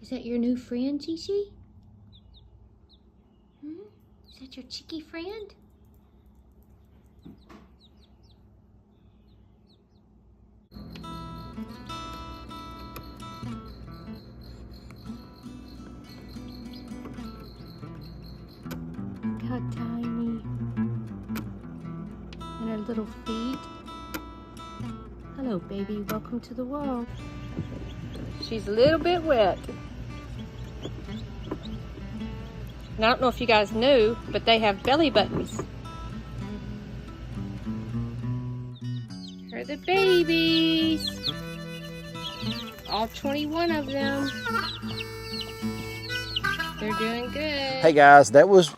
Is that your new friend, Gigi? Is that your chickie friend? How tiny. And her little feet. Hello, baby. Welcome to the world. She's a little bit wet. And I don't know if you guys knew, but they have belly buttons. Here are the babies. All 21 of them. They're doing good. Hey guys, that was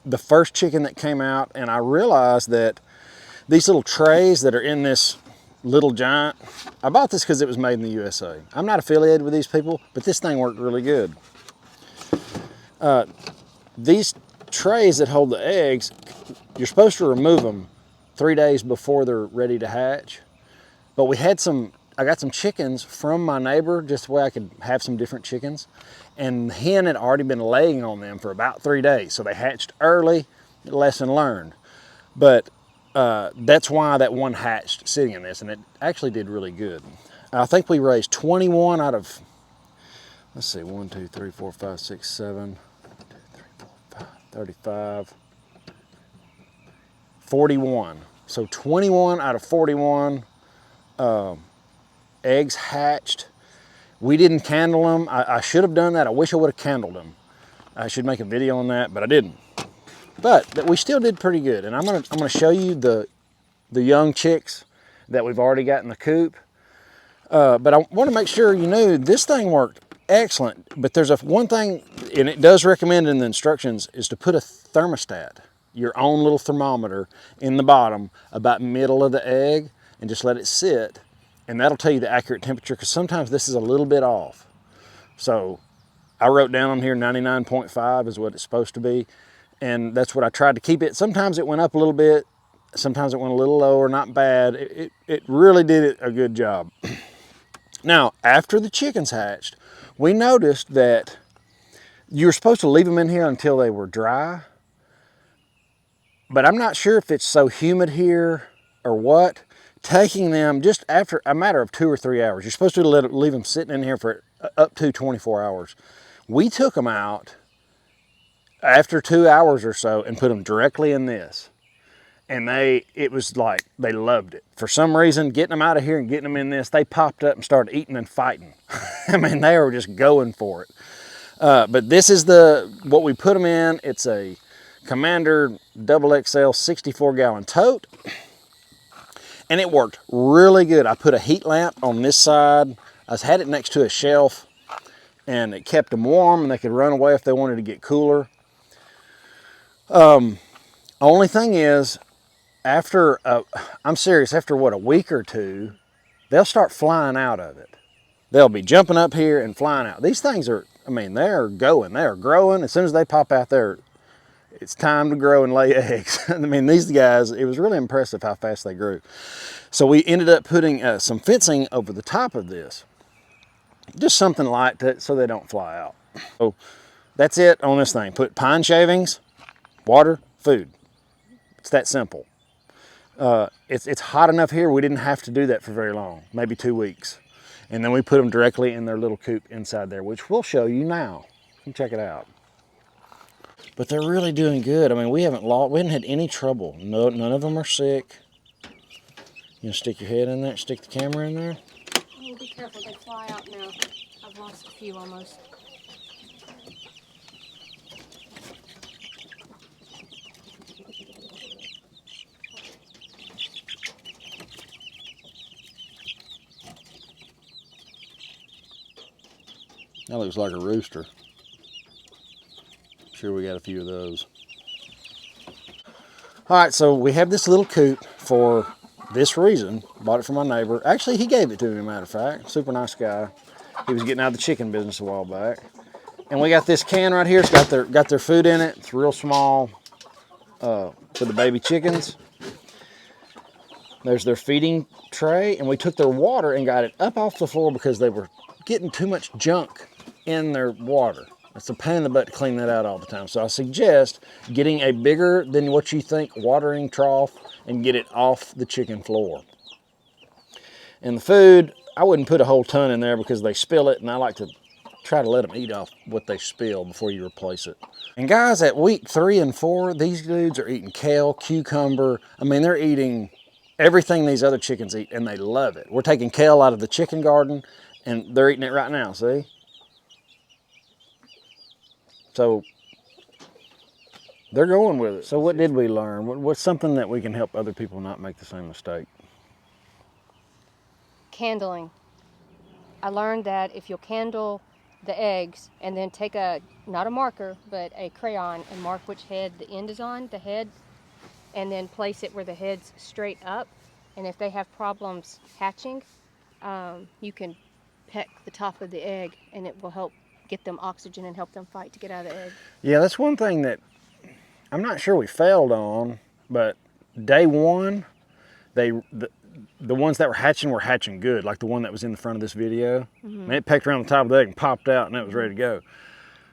the first chicken that came out, and I realized that these little trays that are in this little giant, I bought this because it was made in the USA. I'm not affiliated with these people, but this thing worked really good. These trays that hold the eggs, you're supposed to remove them 3 days before they're ready to hatch. But I got some chickens from my neighbor, just the way I could have some different chickens. And the hen had already been laying on them for about 3 days. So they hatched early, lesson learned. But that's why that one hatched sitting in this, and it actually did really good. I think we raised 21 out of, let's see, 1, 2, 3, 4, 5, 6, 7, 35, 41. So 21 out of 41 eggs hatched. We didn't candle them. I should have done that. I wish I would have candled them. I should make a video on that, but I didn't. But we still did pretty good. And I'm gonna show you the young chicks that we've already got in the coop. But I want to make sure you knew this thing worked excellent. But there's one thing, and it does recommend in the instructions, is to put a thermostat, your own little thermometer, in the bottom about middle of the egg, and just let it sit. And that'll tell you the accurate temperature, because sometimes this is a little bit off. So I wrote down on here 99.5 is what it's supposed to be. And that's what I tried to keep it. Sometimes it went up a little bit. Sometimes it went a little lower, not bad. It really did a good job. Now, after the chickens hatched, we noticed that you were supposed to leave them in here until they were dry. But I'm not sure if it's so humid here or what. Taking them just after a matter of 2 or 3 hours. You're supposed to leave them sitting in here for up to 24 hours. We took them out after 2 hours or so and put them directly in this. And it was like, they loved it. For some reason, getting them out of here and getting them in this, they popped up and started eating and fighting. I mean, they were just going for it. But this is what we put them in. It's a Commander XXL 64-gallon tote. And it worked really good. I put a heat lamp on this side. I had it next to a shelf, and it kept them warm, and they could run away if they wanted to get cooler. Only thing is, I'm serious, after what, a week or two, they'll start flying out of it. They'll be jumping up here and flying out. These things are, I mean, they're going, they're growing. As soon as they pop out there, it's time to grow and lay eggs. I mean, these guys, it was really impressive how fast they grew. So we ended up putting some fencing over the top of this. Just something light so they don't fly out. So that's it on this thing. Put pine shavings, water, food. It's that simple. It's hot enough here, we didn't have to do that for very long, maybe 2 weeks. And then we put them directly in their little coop inside there, which we'll show you now. You can check it out. But they're really doing good. I mean, we haven't had any trouble. No, none of them are sick. You know, stick your head in there, stick the camera in there. Oh, be careful, they fly out now. I've lost a few almost. That looks like a rooster. Sure, we got a few of those. All right, so we have this little coop for this reason. Bought it from my neighbor. Actually, he gave it to me, matter of fact. Super nice guy. He was getting out of the chicken business a while back. And we got this can right here. It's got their food in it. It's real small for the baby chickens. There's their feeding tray, and we took their water and got it up off the floor because they were getting too much junk in their water. It's a pain in the butt to clean that out all the time. So I suggest getting a bigger than what you think watering trough and get it off the chicken floor. And the food, I wouldn't put a whole ton in there because they spill it, and I like to try to let them eat off what they spill before you replace it. And guys, at week 3 and 4, these dudes are eating kale, cucumber. I mean, they're eating everything these other chickens eat, and they love it. We're taking kale out of the chicken garden, and they're eating it right now, see? So they're going with it. So what did we learn? What's something that we can help other people not make the same mistake? Candling. I learned that if you'll candle the eggs and then take not a marker, but a crayon and mark which head the end is on, the head, and then place it where the head's straight up. And if they have problems hatching, you can peck the top of the egg and it will help get them oxygen and help them fight to get out of the egg. Yeah, that's one thing that I'm not sure we failed on, but day 1, the ones that were hatching good, like the one that was in the front of this video. And it pecked around the top of the egg and popped out, and it was ready to go.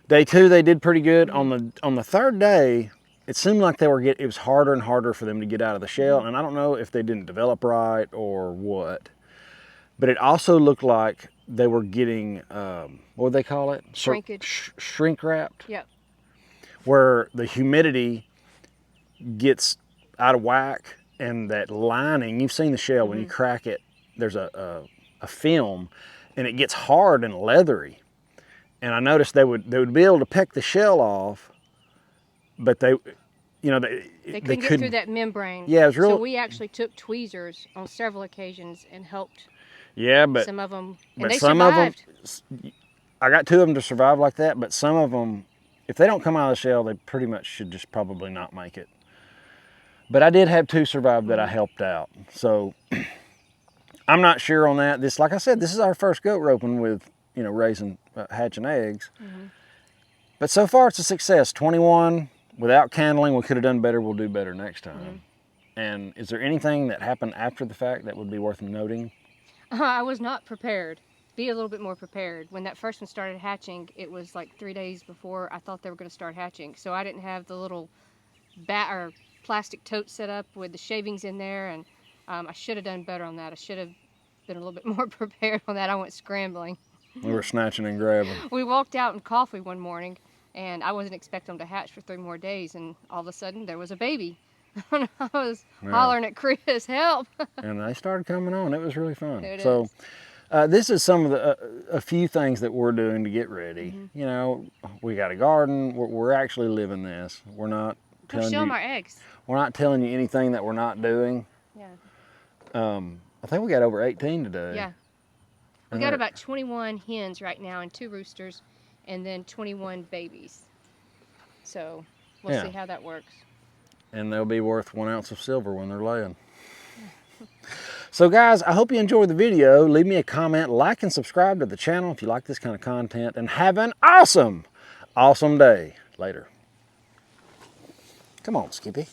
Day 2, they did pretty good. On the 3rd day, it seemed like it was harder and harder for them to get out of the shell, and I don't know if they didn't develop right or what, but it also looked like they were getting, what would they call it? Shrinkage. Shrink wrapped. Yep. Where the humidity gets out of whack, and that lining, you've seen the shell, when you crack it, there's a film, and it gets hard and leathery. And I noticed they would be able to peck the shell off, but they couldn't get through that membrane. Yeah, it was real. So we actually took tweezers on several occasions and helped. Yeah, but some of them, but and they some survived. of them, I got 2 of them to survive like that, but some of them, if they don't come out of the shell, they pretty much should just probably not make it. But I did have 2 survive that I helped out. So I'm not sure on that. This, like I said, this is our first goat roping with, raising, hatching eggs. But so far it's a success. 21 without candling. We could have done better. We'll do better next time. And is there anything that happened after the fact that would be worth noting? I was not prepared. Be a little bit more prepared. When that first one started hatching, it was like 3 days before I thought they were going to start hatching. So I didn't have the little plastic tote set up with the shavings in there, and I should have done better on that. I should have been a little bit more prepared on that. I went scrambling. We were snatching and grabbing. We walked out in coffee one morning, and I wasn't expecting them to hatch for 3 more days, and all of a sudden there was a baby. And I was hollering at Chris, help! And they started coming on. It was really fun. It so is. this is some of a few things that we're doing to get ready. We got a garden. We're actually living this. We're not telling show them our eggs. We're not telling you anything that we're not doing. Yeah. I think we got over 18 today. Yeah. We got about 21 hens right now and 2 roosters, and then 21 babies. So we'll see how that works. And they'll be worth 1 ounce of silver when they're laying. So guys, I hope you enjoyed the video. Leave me a comment, like and subscribe to the channel if you like this kind of content, and have an awesome day. Later. Come on, Skippy.